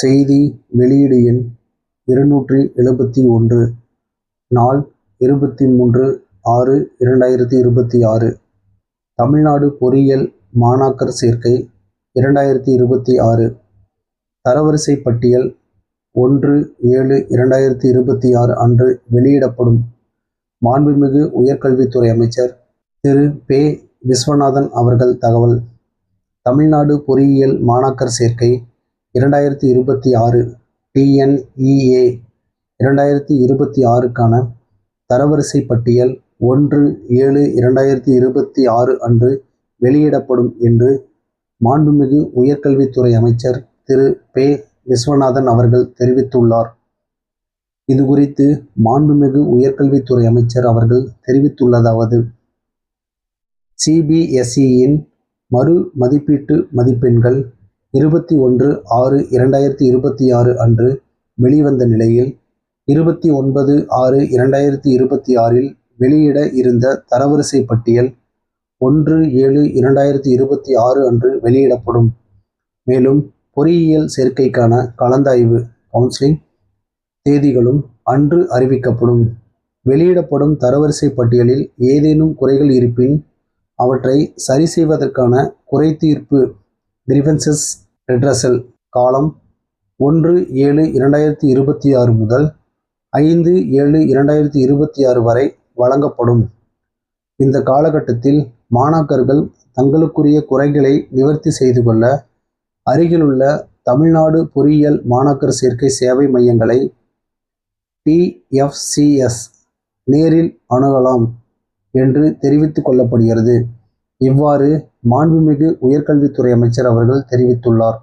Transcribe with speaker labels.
Speaker 1: செய்தி வெளியீடு எண் 271, நாள் 23/6/2026. தமிழ்நாடு பொறியியல் மாணாக்கர் சேர்க்கை 2026. தரவரிசை பட்டியல் 1/7/2026 அன்று வெளியிடப்படும். மாண்புமிகு உயர்கல்வித்துறை அமைச்சர் திரு பெ. விஸ்வநாதன் அவர்கள் தகவல். தமிழ்நாடு பொறியியல் மாணாக்கர் சேர்க்கை 2026 TNEA 2026க்கான தரவரிசை பட்டியல் 1/7/2026 அன்று வெளியிடப்படும் என்று மாண்புமிகு உயர்கல்வித்துறை அமைச்சர் திரு பெ. விஸ்வநாதன் அவர்கள் தெரிவித்துள்ளார். இதுகுறித்து மாண்புமிகு உயர்கல்வித்துறை அமைச்சர் அவர்கள் தெரிவித்துள்ளதாவது: CBSE-யின் மறு மதிப்பீட்டு மதிப்பெண்கள் 21/6/2026 அன்று வெளிவந்த நிலையில் 29/6/2026 வெளியிட இருந்த தரவரிசை பட்டியல் 1/7/2026 அன்று வெளியிடப்படும். மேலும் பொறியியல் சேர்க்கைக்கான கலந்தாய்வு கவுன்சிலிங் தேதிகளும் அன்று அறிவிக்கப்படும். வெளியிடப்படும் தரவரிசை பட்டியலில் ஏதேனும் குறைகள் இருப்பின் அவற்றை சரி செய்வதற்கான குறைதீர்ப்பு கிரீவன்சஸ் ரெட்ரஸல் காலம் 1/7/2026 முதல் 5/7/2026 வரை வழங்கப்படும். இந்த காலகட்டத்தில் மாணாக்கர்கள் தங்களுக்குரிய குறைகளை நிவர்த்தி செய்து கொள்ள அருகிலுள்ள தமிழ்நாடு பொறியியல் மாணாக்கர் சேர்க்கை சேவை மையங்களை TFCS நேரில் அணுகலாம் என்று தெரிவித்துக் கொள்ளப்படுகிறது. இவ்வாறு மாண்புமிகு உயர்கல்வித்துறை அமைச்சர் அவர்கள் தெரிவித்துள்ளார்.